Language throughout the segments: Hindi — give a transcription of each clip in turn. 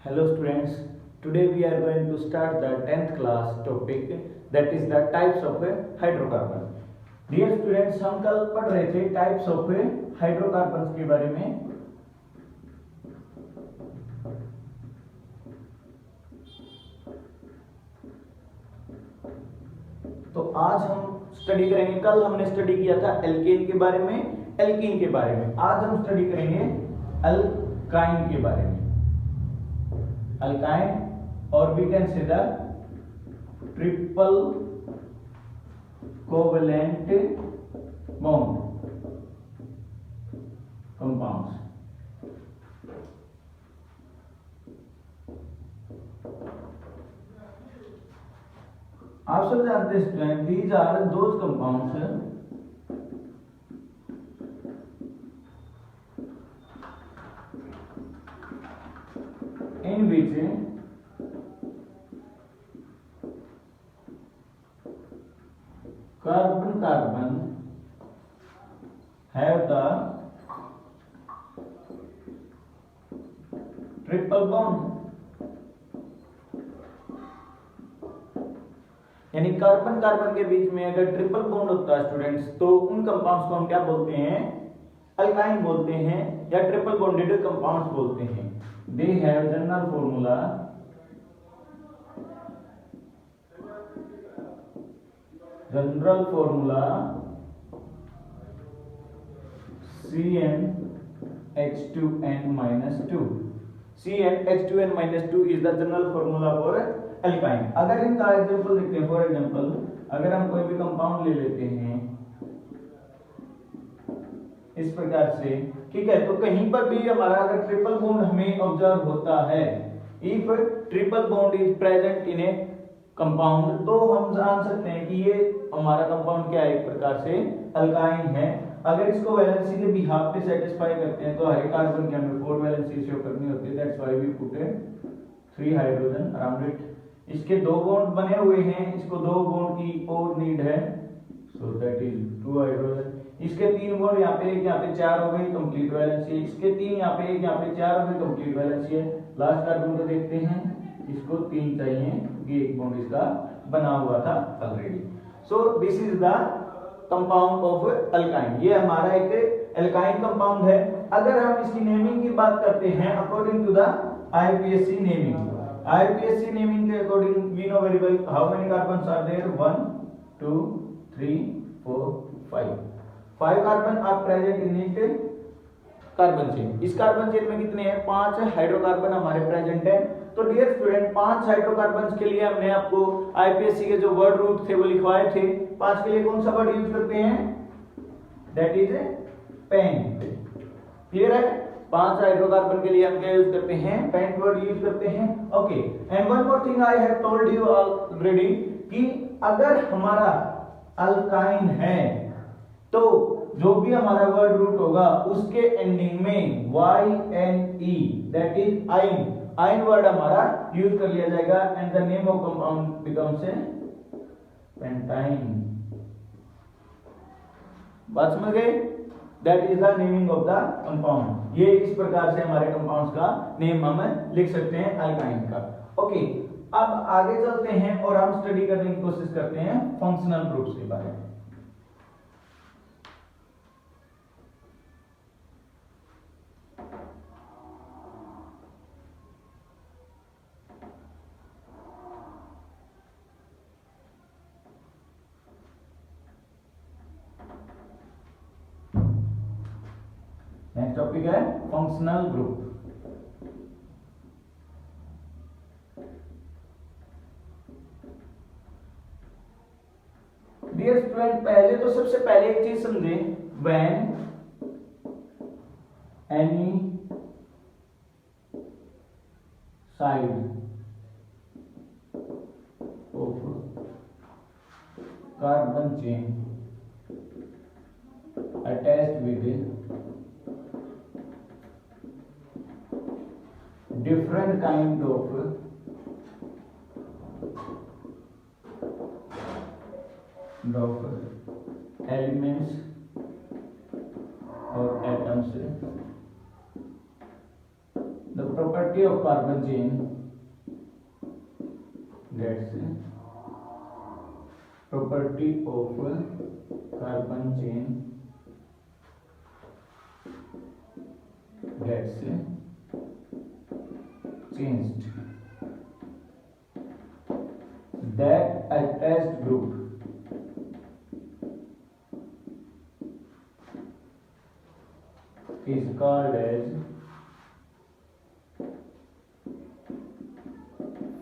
Hello students, today we are going to start the 10th class topic that is the types of hydrocarbon. Dear students, हम कल पढ़ रहे थे types of hydrocarbons के बारे में. तो आज हम स्टडी करेंगे, कल हमने स्टडी किया था एल्केन के बारे में, एल्कीन के बारे में. आज हम स्टडी करेंगे अल्काइन के बारे में. अल्काइन और we can say the triple covalent bond compounds. आप सब जानते हैं these are those compounds in which carbon have the triple bond. यानी कार्बन कार्बन के बीच में अगर ट्रिपल बॉन्ड होता है स्टूडेंट्स, तो उन कंपाउंड्स को हम क्या बोलते हैं? अल्काइन बोलते हैं या ट्रिपल बॉन्डेड कंपाउंड्स बोलते हैं. They have general formula CnH2n-2. CnH2n-2 is the general formula for alkyne. अगर इनका एग्जांपल देखते हैं, फॉर एग्जांपल अगर हम कोई भी कंपाउंड ले लेते हैं इस प्रकार से, ठीक है, तो कहीं पर भी हमारा अगर ट्रिपल बॉन्ड हमें ऑब्जर्व होता है, if triple bond is present in A compound, तो हम जान सकते हैं कि ये हमारा कंपाउंड क्या है, एक प्रकार से अल्काइन है. अगर इसको वैलेंसी के बिहाफ पे सेटिस्फाई करते हैं तो हर कार्बन के हमें 4 वैलेंसी शो करनी होती है. That's why we put 3 hydrogen around it. इसके 2 बॉन्ड बने हुए हैं, इसको 2 बॉन्ड की और नीड है, सो दैट इज 2 हाइड्रोजन. इसके 3 बॉन्ड यहाँ पे, यहाँ पे 4 हो गई, कंप्लीट वैलेंसी. इसके 3 यहाँ पे, यहाँ पे 4 हो गई, कंप्लीट वैलेंसी है. लास्ट कार्बन को देखते हैं, इसको 3 चाहिए, ये एक बॉन्ड इसका बना हुआ था already. So this is the compound of alkyne. ये हमारा एक अल्काइन कंपाउंड है. अगर हम इसकी नेमिंग की बात करते हैं according to the IUPAC naming, IUPAC naming के according we know very well how many carbons are there, 1 2 3 4 5. 5 carbon are present in it carbon chain. इस कार्बन चेन में कितने हैं? 5 हाइड्रोकार्बन हमारे प्रेजेंट है. तो डियर स्टूडेंट, 5 हाइड्रोकार्बन्स के लिए हमने आपको IUPAC के जो वर्ड रूट थे वो लिखवाए थे. 5 के लिए कौन सा वर्ड यूज करते हैं? That is paint. क्लियर है? 5 हाइड्रोकार्बन के लिए हम क्या यूज करते हैं? पेंट वर्ड यूज करते हैं. Okay, and one more thing I have told you already कि अगर हमारा अल्काइन है तो जो भी हमारा वर्ड रूट होगा उसके एंडिंग में YNE, दैट इज आइन, आइन वर्ड हमारा यूज कर लिया जाएगा and the name of compound becomes pentyne. बात समझ गए? That is the naming of the compound. ये इस प्रकार से हमारे कंपाउंड्स का नेम हम लिख सकते हैं अल्काइन का. ओके, अब आगे चलते हैं और हम स्टडी करने की कोशिश करते हैं फंक्शनल ग्रुप्स के बारे में. नेक्स्ट टॉपिक है फंक्शनल ग्रुप. डियर स्टूडेंट, पहले तो सबसे पहले एक चीज समझे, when any side of carbon chain attached with different kind of elements or atoms, the property property of carbon chain, that's property of carbon chain gets changed. That attached group is called as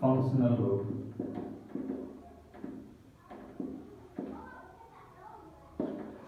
functional group.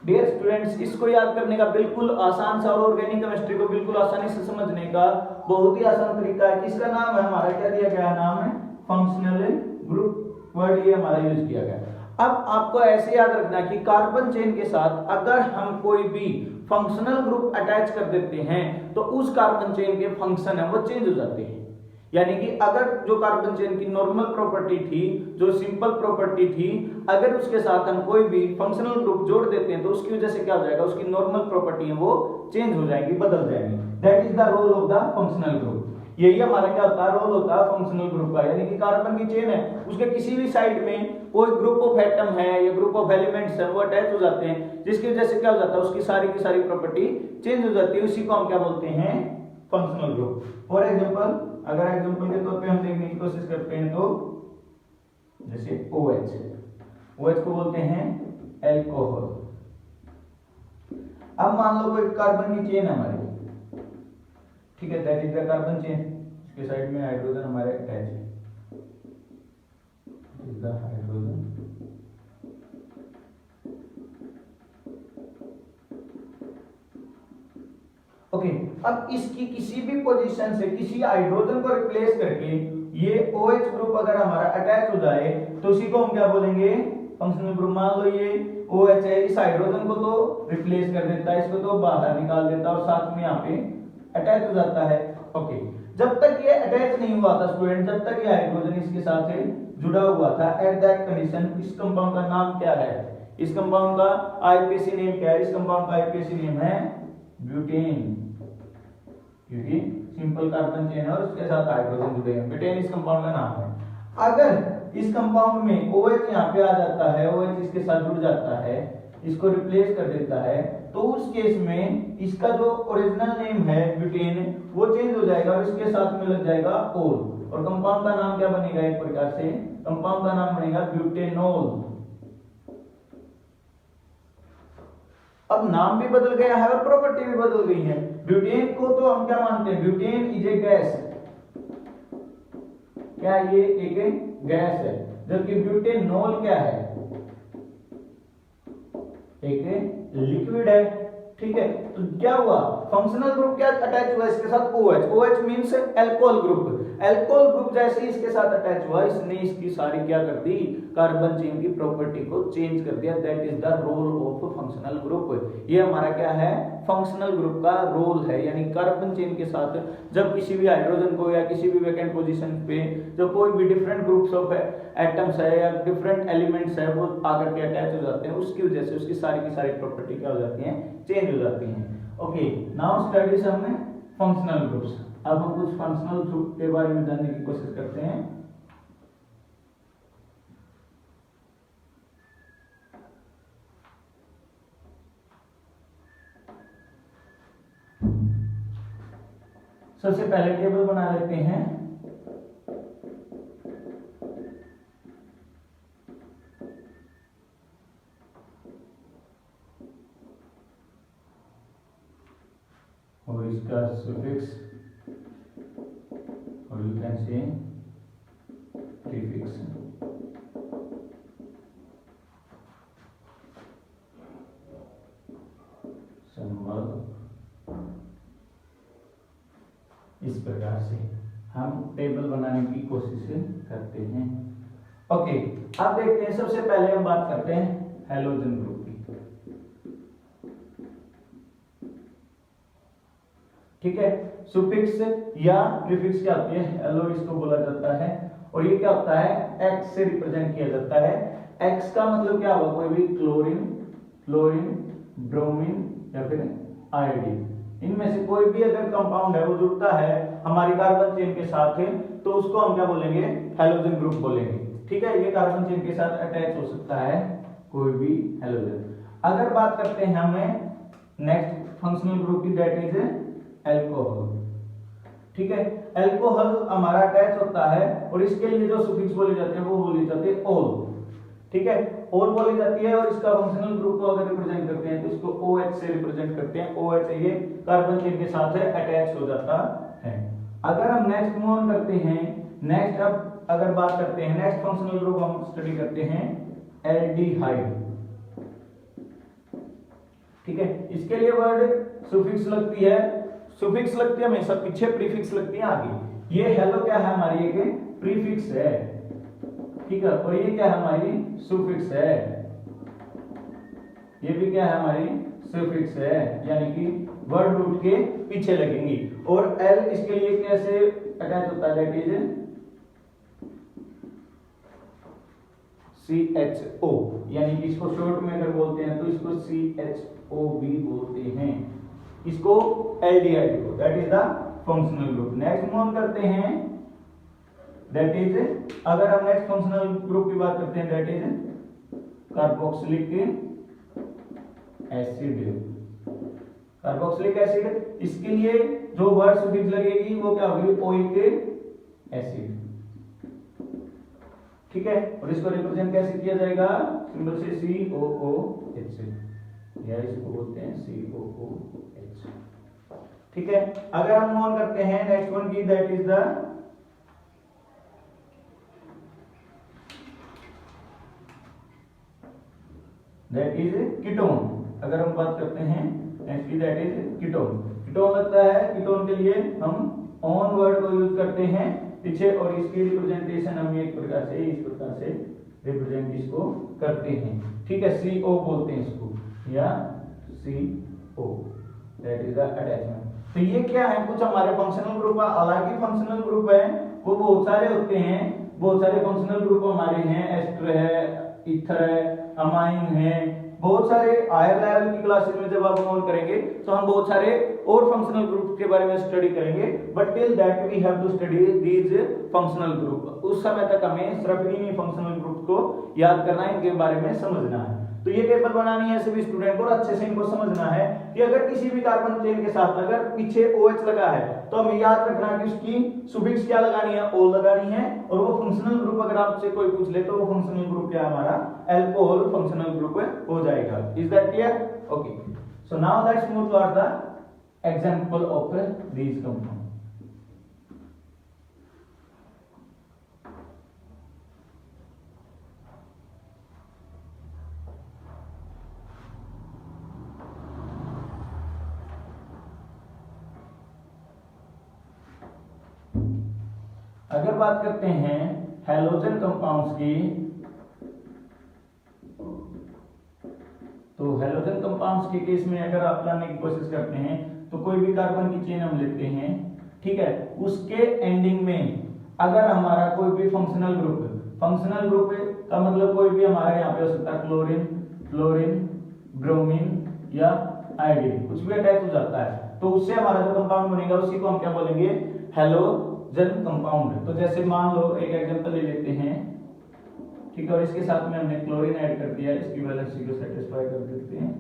Dear students, इसको याद करने का बिल्कुल आसान सा और ऑर्गेनिक केमिस्ट्री को बिल्कुल आसानी से समझने का बहुत ही आसान तरीका है। किसका नाम है, हमारा क्या दिया गया नाम है, फंक्शनल ग्रुप। वर्ड ये हमारा यूज किया गया। अब आपको ऐसे याद रखना कि कार्बन चेन के साथ अगर हम कोई भी फंक्शनल ग्रुप अटैच कर देते हैं तो उस कार्बन चेन के फंक्शन है वो चेंज हो जाते हैं। यानी कि अगर जो कार्बन चेन की नॉर्मल प्रॉपर्टी थी, जो सिंपल प्रॉपर्टी थी, अगर उसके साथ हम कोई भी फंक्शनल ग्रुप जोड़ देते हैं तो उसकी वजह से क्या हो जाएगा, उसकी नॉर्मल प्रॉपर्टी है वो चेंज हो जाएगी, बदल जाएगी। That is the role of the functional group. यही हमारा क्या होता है, रोल होता है फंक्शनल ग्रुप का। यानी कि कार्बन की चेन है, उसके किसी भी साइड में कोई ग्रुप ऑफ एटम है या ग्रुप ऑफ एलिमेंट्स है वो अटैच हो जाते हैं, जिसकी वजह से क्या हो जाता है, उसकी सारी की सारी प्रॉपर्टी चेंज हो जाती है। उसी को हम क्या बोलते हैं, फंक्शनल ग्रुप। फॉर एग्जांपल, अगर एग्जांपल के तौर पे हम देखने की कोशिश करते हैं तो जैसे OH को बोलते हैं एल्कोहल। अब मान लो कोई कार्बन की चेन है हमारी, ठीक है, that is the carbon chain. इसके साइड में हाइड्रोजन हमारे अटैच है, इज द हाइड्रोजन। ओके, अब इसकी किसी भी पोजीशन से किसी हाइड्रोजन को रिप्लेस करके ये OH ग्रुप अगर हमारा अटैच हो जाए तो उसी को हम क्या बोलेंगे, फंक्शनल ग्रुप। मान लो ये OH है, इस हाइड्रोजन को तो रिप्लेस कर देता है, इसको तो बाहर निकाल देता है और साथ में यहाँ पे अटैच हो जाता है। ओके, जब तक ये अटैच नहीं हुआ था स्टूडेंट, जब तक ये हाइड्रोजन इसके साथ जुड़ा हुआ था, एट दैट कंडीशन इस कंपाउंड का नाम क्या है, इस कंपाउंड का आईपीसी नेम क्या है, इस कंपाउंड का आईपीसी नेम है ब्यूटेन, क्योंकि सिंपल कार्बन चेन है और उसके साथ हाइड्रोजन जुड़े हैं। ब्यूटेन इस कंपाउंड का नाम है। अगर इस कंपाउंड में OH यहाँ पे आ जाता है, OH इसके साथ जुड़ जाता है, इसको रिप्लेस कर देता है, तो उस केस में इसका जो ओरिजिनल नेम है ब्यूटेन वो चेंज हो जाएगा और इसके साथ में लग जाएगा ओल, और कंपाउंड का नाम क्या बनेगा, एक प्रकार से कंपाउंड का नाम बनेगा ब्यूटेनॉल। अब नाम भी बदल गया है और प्रॉपर्टी भी बदल गई है। ब्यूटेन को तो हम क्या मानते हैं, ब्यूटेन इज ए गैस, क्या ये एक गैस है, जबकि ब्यूटेनॉल क्या है, एक लिक्विड है। ठीक है, तो क्या हुआ, फंक्शनल ग्रुप क्या अटैच हुआ इसके साथ, OH means alcohol group. Alcohol group जैसे ही इसके साथ अटैच हुआ, इसने इसकी सारी क्या कर दी, कार्बन चेन की प्रॉपर्टी को चेंज कर दिया। That is the role of functional group. ये हमारा क्या है, फंक्शनल ग्रुप का रोल है। यानी कार्बन चेन के साथ जब किसी भी हाइड्रोजन को या किसी भी वैकेंट पोजीशन पे जो कोई भी डिफरेंट ग्रुप्स ऑफ एटम्स है या डिफरेंट एलिमेंट्स है वो आकर के अटैच हो जाते हैं, उसकी वजह से उसकी सारी की सारी प्रॉपर्टी क्या हो जाती है, चेंज हो जाती हैं। ओके, नाउ स्टडी हमने फंक्शनल ग्रुप्स। अब हम कुछ फंक्शनल ग्रुप के बारे में जानने की कोशिश करते हैं। सबसे पहले टेबल बना लेते हैं। और इसका सुफिक्स और you can say prefix. Symbol इस प्रकार से हम टेबल बनाने की कोशिश करते हैं। ओके, अब देखते हैं, सबसे पहले हम बात करते हैं हैलोजन ग्रुप की। ठीक है, सुफिक्स या प्रीफिक्स क्या होती है, एलो इसको बोला जाता है, और ये क्या होता है, एक्स से रिप्रेजेंट किया जाता है। एक्स का मतलब क्या हुआ, कोई भी क्लोरीन, ब्रोमीन या फिर आयोडीन, इनमें से कोई भी अगर कंपाउंड है वो जुड़ता है हमारी कार्बन चेन के साथ है तो उसको हम क्या बोलेंगे, हैलोजन ग्रुप बोलेंगे। ठीक है, ये कार्बन चेन के साथ अटैच हो सकता है कोई भी हैलोजन। अगर बात करते हैं हमें नेक्स्ट फंक्शनल ग्रुप की, दैट इज अल्कोहल। ठीक है, अल्कोहल हमारा अटैच होता है और इसके लिए जो सुफिक्स बोले जाते हैं वो बोली जाती है ओल। ठीक है, ओल बोली जाती है और इसका फंक्शनल ग्रुप को अगर रिप्रेजेंट करते हैं तो इसको OH से रिप्रेजेंट करते हैं। OH ये कार्बन चेन के साथ अटैच हो जाता है। अगर हम नेक्स्ट मूव ऑन करते हैं, नेक्स्ट अब अगर बात करते हैं नेक्स्ट फंक्शनल ग्रुप हम स्टडी करते हैं एल्डिहाइड। ठीक है, इसके लिए वर्ड सुफिक्स लगती है, सुफिक्स लगती है हमेशा पीछे, प्रीफिक्स लगती है आगे। ये हेलो क्या है हमारी एक प्रीफिक्स है। ठीक है, और ये क्या है हमारी सुफिक्स है, ये भी क्या है हमारी सुफिक्स है, यानी कि वर्ड रूट के पीछे लगेंगी। और एल इसके लिए कैसे अटैच होता है, दैट इज CHO, यानी कि इसको शॉर्ट में अगर बोलते हैं तो इसको CHO भी बोलते हैं, इसको एल्डिहाइड को, that is the functional group. Next move on करते हैं, दैट इज अगर हम नेक्स्ट फंक्शनल ग्रुप की बात करते हैं that is carboxylic acid. Carboxylic acid, इसके लिए जो वर्ड सुफिक्स लगेगी वो क्या होगी, ओइक एसिड। ठीक है, और इसको रिप्रेजेंट कैसे किया जाएगा, सिंबल से COOH, या इसको बोलते हैं COOH। ठीक है, अगर हम मूव ऑन करते हैं नेक्स्ट वन की, दैट इज कीटोन। अगर हम बात करते हैं नेक्स्ट की, दैट इज कीटोन। कीटोन लगता है, कीटोन के लिए हम ऑन वर्ड को यूज करते हैं पीछे, और इसकी रिप्रेजेंटेशन हम एक प्रकार से इस प्रकार से रिप्रेजेंट इसको करते हैं। ठीक है, CO बोलते हैं इसको, या CO, that is the attachment. तो ये क्या है, कुछ हमारे फंक्शनल ग्रुप है, हालांकि फंक्शनल ग्रुप है वो बहुत सारे होते हैं, बहुत सारे फंक्शनल ग्रुप हमारे हैं, एस्टर है, ईथर है, अमाइन है, बहुत सारे। हायर लेवल की क्लासेस में जब आप ऑन करेंगे तो हम बहुत सारे और फंक्शनल ग्रुप के बारे में स्टडी करेंगे, but till that we have to study these functional group. उस समय तक हमें सिर्फ इन्हीं फंक्शनल ग्रुप को याद करना है, इनके बारे में समझना है। तो ये टेबल बनानी है सभी स्टूडेंट को, और अच्छे से इनको समझना है कि अगर किसी भी कार्बन चेन के साथ अगर पीछे OH लगा है तो हमें याद रखना है कि उसकी सुफिक्स क्या लगानी है, O लगानी है। और वो फंक्शनल ग्रुप अगर आपसे कोई पूछ ले तो वो फंक्शनल ग्रुप क्या हमारा अल्कोहल फंक्शनल ग्रुप हो जाएगा। Is that clear? Okay, so now let's move towards the example of these compound. अगर बात करते हैं हैलोजन कंपाउंड्स की, तो हैलोजन कंपाउंड्स के केस में अगर आप जानने की कोशिश करते हैं तो कोई भी कार्बन की चेन हम लेते हैं, ठीक है, उसके एंडिंग में अगर हमारा कोई भी फंक्शनल ग्रुप का मतलब कोई भी हमारा यहाँ पे हो सकता है क्लोरीन, फ्लोरीन, ब्रोमीन या आयोडीन, कुछ भी अटैच हो जाता है तो उससे हमारा जो कंपाउंड बनेगा उसी को हम क्या बोलेंगे, हैलोजन कंपाउंड। तो जैसे मान लो एक एग्जांपल ले लेते हैं, ठीक है, और इसके साथ में हमने क्लोरीन ऐड कर दिया, इसकी वैलेंसी को सेटिस्फाई कर देते हैं।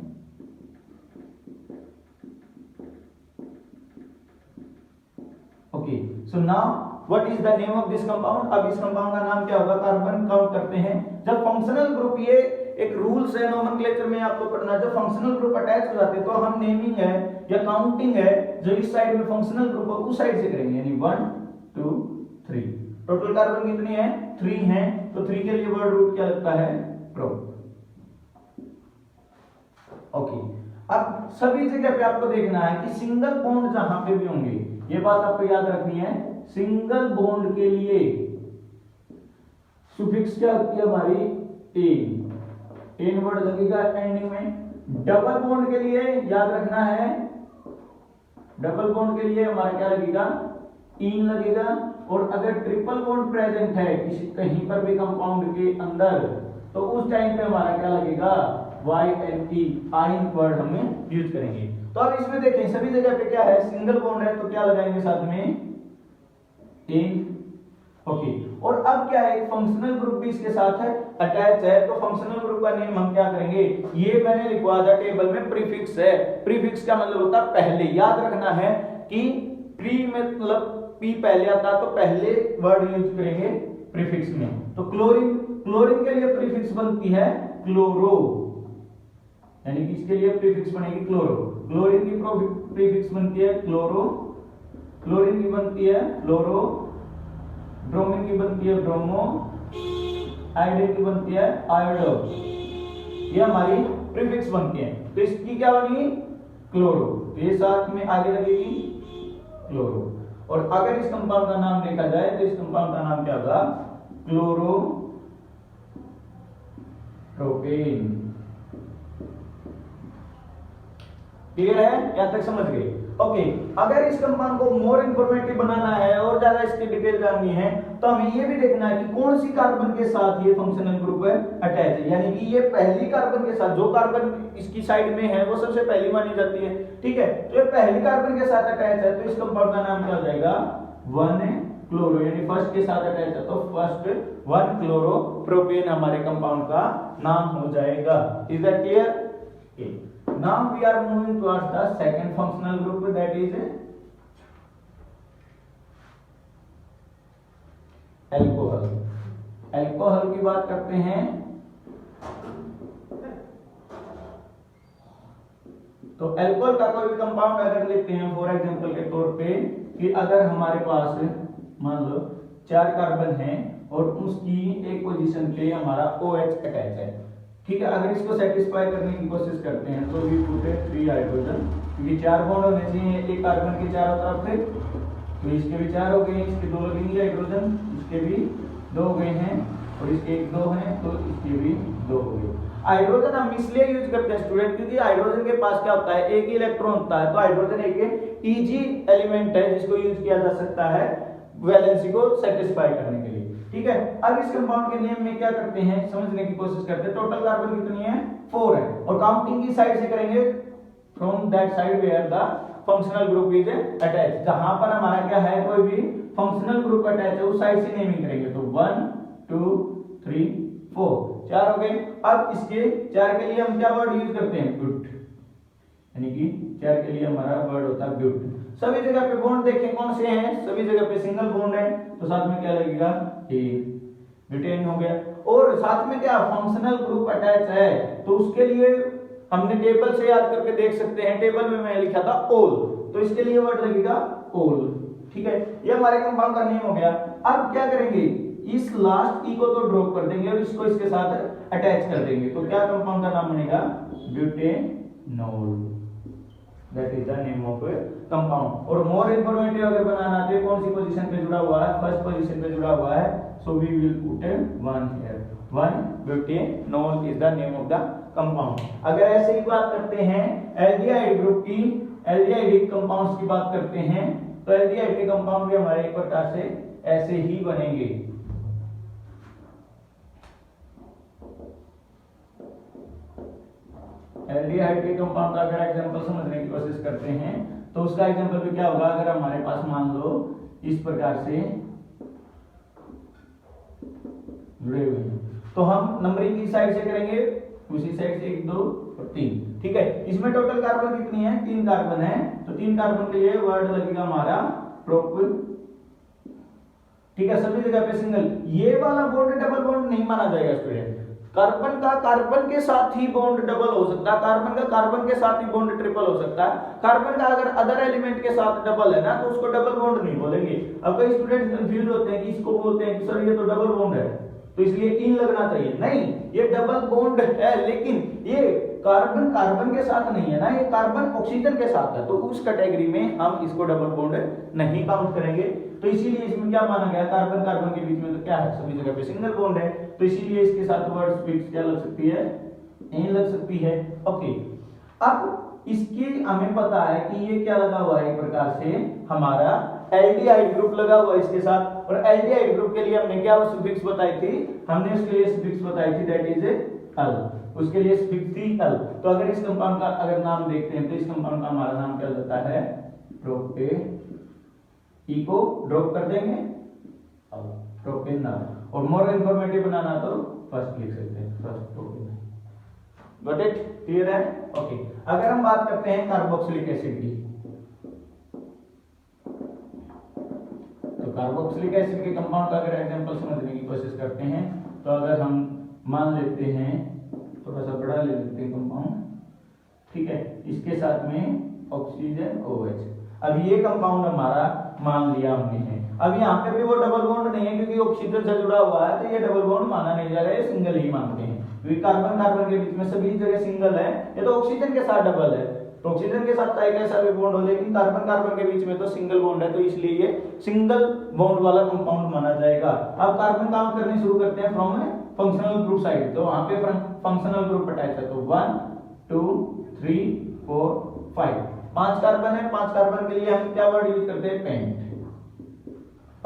Okay, so now what is the name of this compound? अब इस कंपाउंड का नाम क्या होगा, कार्बन काउंट करते हैं। जब फंक्शनल ग्रुप, ये एक रूल्स है नोमेनक्लेचर में आपको पढ़ना, जब फंक्शनल ग्रुप अटैच हो जाते हैं तो हम नेमिंग है या काउंटिंग है जो इस साइड में फंक्शनल ग्रुप है उस साइड से करेंगे, यानी 1 2 3। टोटल कार्बन कितनी है, 3 है, तो 3 के लिए वर्ड रूट क्या लगता है, प्रो। ओके, अब सभी जगह पे आपको देखना है कि सिंगल बॉन्ड जहां पे भी होंगे, ये बात आपको याद रखनी है, सिंगल बॉन्ड के लिए सुफिक्स क्या होती है हमारी, एन वर्ड लगेगा एंडिंग में। डबल बॉन्ड के लिए याद रखना है, डबल बॉन्ड के लिए हमारा क्या लगेगा, इन लगेगा। और अगर ट्रिपल बॉन्ड प्रेजेंट है किसी कहीं पर भी कंपाउंड के अंदर तो उस टाइम पे हमारा क्या लगेगा, YNE आइन वर्ड हमें यूज करेंगे। तो अब इसमें देखें सभी जगह पे क्या है, सिंगल बॉन्ड है, तो क्या लगाएंगे साथ में इन। ओके, और अब क्या है, फंक्शनल ग्रुप भी इसके साथ है अटैच है, तो फंक्शनल ग्रुप का नेम हम क्या करेंगे, ये मैंने लिखवा दिया टेबल में, प्रीफिक्स है। प्रीफिक्स का मतलब होता है पहले, याद रखना है कि प्री मतलब पी पहले आता है तो पहले वर्ड यूज करेंगे प्रीफिक्स में। तो क्लोरीन, क्लोरीन के लिए प्रीफिक्स बनती है क्लोरो, यानी कि इसके लिए प्रीफिक्स बनेगी क्लोरो। क्लोरीन की प्रीफिक्स बनती है क्लोरो, क्लोरीन की बनती है फ्लोरो, ब्रोमीन की बनती है ब्रोमो, आयोडीन की बनती है आयोडो। ये हमारी प्रीफिक्स बनती है। तो इसकी क्या बनेगी क्लोरो, तो ये साथ में आगे लगेगी क्लोरो। और अगर इस कंपाउंड का नाम देखा जाए तो इस कंपाउंड का नाम क्या होगा, क्लोरो प्रोपेन। क्लियर है, यहां तक समझ गए? ओके, अगर इस कंपाउंड को मोर इंफॉर्मेटिव बनाना है और ज्यादा इसकी डिटेल जाननी है तो हमें ये भी देखना है कि कौन सी कार्बन के साथ ये फंक्शनल ग्रुप है अटैच है, यानी कि ये पहली कार्बन के साथ, जो कार्बन इसकी साइड में है वो सबसे पहली मानी जाती है, ठीक है। तो ये पहली कार्बन के साथ अटैच है, तो इस कंपाउंड का नाम क्या हो जाएगा, 1 क्लोरो, यानी फर्स्ट के साथ अटैच है तो फर्स्ट 1 क्लोरो प्रोपेन हमारे कंपाउंड का नाम हो जाएगा। Is that clear? Now we are moving towards the second functional group, that is alcohol. Alcohol की बात करते हैं तो अल्कोहल का कोई भी कंपाउंड अगर लेते हैं फॉर एग्जांपल के तौर पे कि अगर हमारे पास मान लो 4 कार्बन है और उसकी एक पोजीशन पे हमारा OH अटैच है, ठीक है। अगर इसको सेटिस्फाई करने की कोशिश करते हैं तो वी पुट 3 हाइड्रोजन, क्योंकि 4 बॉन्ड होने चाहिए एक कार्बन के चारों तरफ से, तो इसके भी 4 हो गए, इसके 2 लगेंगे हाइड्रोजन, इसके भी 2 हो गए हैं और इसके 1 2 हैं तो इसके भी 2 हो गए। हाइड्रोजन हम इसलिए यूज करते हैं स्टूडेंट क्योंकि हाइड्रोजन के पास क्या होता है, एक ही इलेक्ट्रॉन होता है, तो हाइड्रोजन एक इजी एलिमेंट है जिसको यूज किया जा सकता है वैलेंसी को सेटिस्फाई करने के लिए, ठीक है। अब इस कंपाउंड के नियम में क्या करते हैं, समझने की कोशिश करते हैं। टोटल कार्बन कितनी है, 4 है, और काउंटिंग की साइड से करेंगे from that side where the functional group is attach, जहां पर हमारा क्या है कोई भी फंक्शनल ग्रुप अटैच है उस साइड से नेमिंग करेंगे। तो 1 2 3 4 4 हो गए। अब इसके 4 के लिए हम क्या वर्ड यूज करते हैं, ब्यूट, यानी कि 4 के लिए हमारा वर्ड होता है ब्यूट। सभी जगह पे बॉन्ड देखें कौन से हैं, सभी जगह पे सिंगल बॉन्ड है, तो साथ में क्या लगेगा, ब्यूटेन हो गया। और साथ में क्या फंक्शनल ग्रुप अटैच है, तो उसके लिए हमने टेबल से याद करके देख सकते हैं, टेबल में मैंने लिखा था ओल, तो इसके लिए वर्ड लगेगा ओल, ठीक है। ये हमारे कंपाउंड का नेम हो गया। अब क्या करेंगे, इस लास्ट ई को तो ड्रॉप कर देंगे और इसको इसके साथ अटैच कर देंगे, तो क्या कंपाउंड का नाम बनेगा, butanol, that is the name of compound. और मोर इंफॉर्मेटिव अगर बनाना है कौन सी पोजीशन पे जुड़ा हुआ है, फर्स्ट पोजीशन पे जुड़ा हुआ है, so we will put 1 here, 1 butanol is the name of the compound. अगर ऐसे ही बात करते हैं एल्डिहाइड ग्रुप की, एल्डिहाइड कंपाउंड्स की बात करते हैं, तो एल्डिहाइड के कंपाउंड भी हमारे एक प्रकार से ऐसे ही बनेंगे। एल्डिहाइड के कंपाउंड का अगर एग्जांपल समझने की कोशिश करते हैं तो उसका एग्जांपल भी क्या होगा, अगर हमारे पास मान लो इस प्रकार से जुड़े हुए हैं तो हम नंबरिंग की साइड से करेंगे, उसी साइड से 1 2 और 3, ठीक है। इसमें टोटल कार्बन कितनी है, 3 कार्बन है, तो 3 कार्बन के लिए वर्ड लगेगा हमारा प्रोपिल, ठीक है। सभी जगह पे सिंगल, ये वाला बॉन्ड डबल बॉन्ड नहीं माना जाएगा स्टूडेंट, कार्बन का कार्बन के साथ ही बॉन्ड डबल हो सकता है, कार्बन का कार्बन के साथ ही बॉन्ड ट्रिपल हो सकता है, कार्बन का अगर अदर एलिमेंट के साथ डबल है ना तो उसको डबल बॉन्ड नहीं बोलेंगे। अब कई स्टूडेंट कंफ्यूज होते हैं कि इसको बोलते हैं कि सर ये तो डबल बॉन्ड है तो इसलिए इन लगना चाहिए, नहीं, ये डबल बॉन्ड है, लेकिन ये कार्बन कार्बन के साथ नहीं है ना, ये कार्बन ऑक्सीजन के साथ है, तो उस कैटेगरी में हम इसको डबल बॉन्ड नहीं काउंट करेंगे। तो इसीलिए इसमें क्या माना गया, कार्बन कार्बन के बीच में तो क्या है, सभी जगह पे सिंगल बॉन्ड है, तो इसीलिए इसके साथ वर्ड स्पीच क्या लग सकती है, इन लग सकती है। ओके, अब इसकी हमें पता है कि ये क्या लगा हुआ है, एक प्रकार से हमारा एल्डिहाइड ग्रुप लगा हुआ है इसके साथ, और एल्डिहाइड ग्रुप के लिए हमने क्या सफिक्स बताई थी, हमने उसके लिए सफिक्स बताई थी, दैट इज अल, उसके लिए सफिक्स थी अल। तो अगर इस कंपाउंड का अगर नाम देखते हैं तो इस कंपाउंड का हमारा नाम क्या होता है, प्रोपे, ई को ड्रॉप कर देंगे अल, प्रोपेनॉल। और मोर इंफॉर्मेटिव बनाना तो फर्स्ट लिख सकते हैं, first propanol. Got it, clear है? ओके। अगर हम बात करते हैं कार्बोक्सिलिक एसिड की, तो कार्बोक्सिलिक एसिड के कंपाउंड का अगर एग्जांपल समझने की कोशिश करते हैं तो अगर हम मान लेते हैं, थोड़ा सा बड़ा ले लेते हैं कंपाउंड, ठीक है, इसके साथ में ऑक्सीजन OH। अब ये कंपाउंड हमारा मान लिया हमने है। अब यहाँ पे भी वो डबल बॉन्ड नहीं है क्योंकि ऑक्सीजन से जुड़ा हुआ है, तो ये डबल बॉन्ड माना नहीं जाएगा, ये सिंगल ही मानते हैं क्योंकि कार्बन कार्बन के बीच में सभी जगह सिंगल है। ये तो ऑक्सीजन के साथ डबल है, तो ऑक्सीजन के साथ चाहे कैसा भी बॉन्ड हो, लेकिन कार्बन कार्बन के बीच में तो सिंगल बॉन्ड है, तो इसलिए ये सिंगल बॉन्ड वाला कंपाउंड माना जाएगा। अब कार्बन काउंट करने शुरू करते हैं फ्रॉम फंक्शनल ग्रुप साइड, तो वहां पे फंक्शनल ग्रुप अटैच है, तो 1 2 3 4 5, 5 कार्बन है। 5 कार्बन के लिए हम क्या वर्ड यूज करते हैं, पेंट।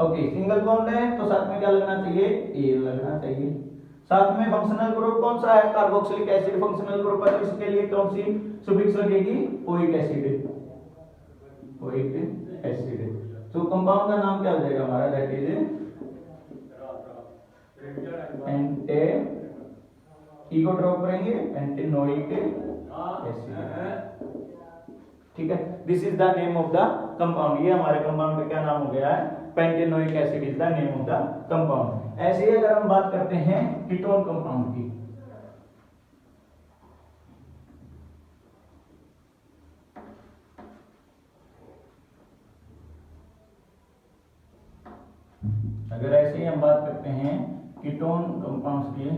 ओके, सिंगल बॉन्ड है तो साथ में क्या लगना चाहिए, ए लगना चाहिए। साथ में फंक्शनल ग्रुप कौन सा है, कार्बोक्सिलिक एसिड फंक्शनल ग्रुप है, तो इसके लिए कौन सी सुफिक्स लगेगी, ओइक एसिड, ओइक एसिड। तो कंपाउंड का नाम क्या हो जाएगा हमारा, दैट इज एंटे, ई को ड्रॉप करेंगे, एंटेनोइक एसिड, ठीक है। This is the name of the compound, ये हमारे कंपाउंड का क्या नाम हो गया है, pentanoic acid is the name of the compound. ऐसे ही अगर हम बात करते हैं कीटोन कंपाउंड की, अगर ऐसे ही हम बात करते हैं कीटोन कंपाउंड्स की,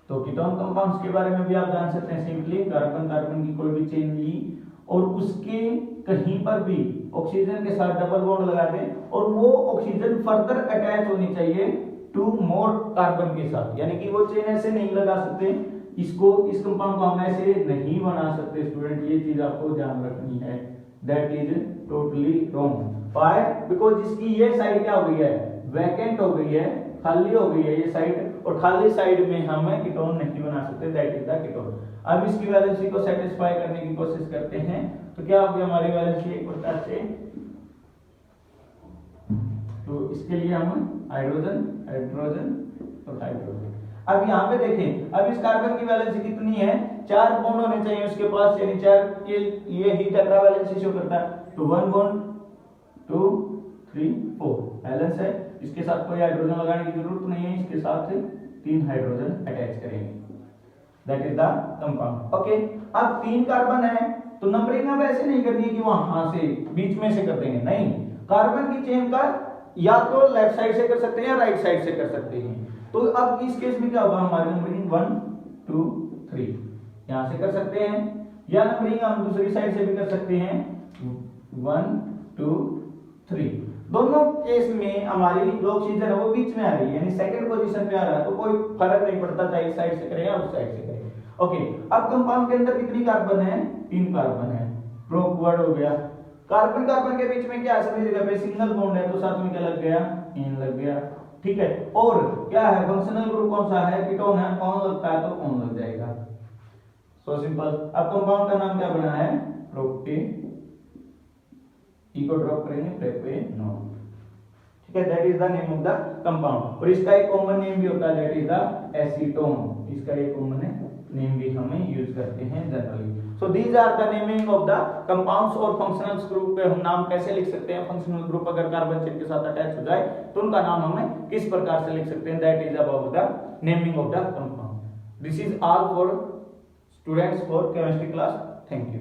तो कीटोन कंपाउंड्स के बारे में भी आप जान सकते हैं सिंपली, कार्बन कार्बन की कोई भी चेन ली और उसके कहीं पर भी ऑक्सीजन के साथ डबल बॉन्ड लगा दें और वो ऑक्सीजन फर्दर अटैच होनी चाहिए टू मोर कार्बन के साथ, यानी कि वो चेन ऐसे नहीं लगा सकते, इसको इस कंपाउंड को हम ऐसे नहीं बना सकते स्टूडेंट, ये चीज आपको ध्यान रखनी है, that is totally wrong. Why? Because इसकी ये साइड क्या हो गई है, वैकेंट हो गई है, खाली हो गई है ये साइड, और खाली साइड में हम कीटोन नहीं बना सकते, दैट इज द कीटोन। अब इसकी वैलेंसी को सेटिस्फाई करने की कोशिश करते हैं, तो क्या होगी हमारी वैलेंसी एक प्रकार से, तो इसके लिए हम हाइड्रोजन हाइड्रोजन और हाइड्रोजन। अब यहाँ पे देखें, अब इस कार्बन की वैलेंसी कितनी है, 4 बॉन्ड होने चाहिए उसके पास, यानी 4 के लिए ही टेट्रा वैलेंसी शो करता है, तो 1 बॉन्ड 2 3 4 बैलेंस है, इसके साथ कोई हाइड्रोजन लगाने की जरूरत नहीं है, इसके साथ 3 हाइड्रोजन अटैच करेंगे, that is the compound. Okay, अब 3 कार्बन है तो नंबरिंग अब ऐसे नहीं करनी है कि वहां से बीच में से कर देंगे, नहीं, कार्बन की चेन का या तो लेफ्ट साइड से कर सकते हैं या राइट साइड से कर सकते हैं। तो अब इस केस में क्या होगा, हमारी नंबरिंग 1 2 3 यहां से कर सकते हैं, या नंबरिंग हम दूसरी साइड से भी कर सकते हैं 1 2 3। दोनों केस में हमारी जो ऑक्सीजन है वो बीच में आ रही है, यानी सेकंड पोजीशन पे आ रहा है, तो कोई फर्क नहीं पड़ता चाहे इस साइड से करें या उस साइड से करें। ओके, अब कंपाउंड के अंदर कितनी कार्बन है, 3 कार्बन है, प्रोप वर्ड हो गया। कार्बन कार्बन के बीच में क्या है, सभी जगह पे सिंगल बॉन्ड है, तो साथ में क्या लग गया, इन लग गया, ठीक है। और क्या है, फंक्शनल ग्रुप कौन सा है, कीटोन है, कौन लगता है तो कौन लग जाएगा, सो सिंपल। अब कंपाउंड का नाम क्या बना है, प्रोपे, ई को ड्रॉप करेंगे, प्रोपेनॉल, ठीक है, that is the name of the compound. और इसका एक कॉमन नेम भी होता है, दैट इज द एसीटोन, इसका एक कॉमन नेम भी हमें यूज करते हैं generally. So these are the naming of the compounds. और फंक्शनल ग्रुप पे हम नाम कैसे लिख सकते हैं, फंक्शनल ग्रुप अगर कार्बन चेन के साथ अटैच हो जाए तो उनका नाम हमें किस प्रकार से लिख सकते हैं, that is about the naming of the compound. This is all for students for chemistry class, thank you.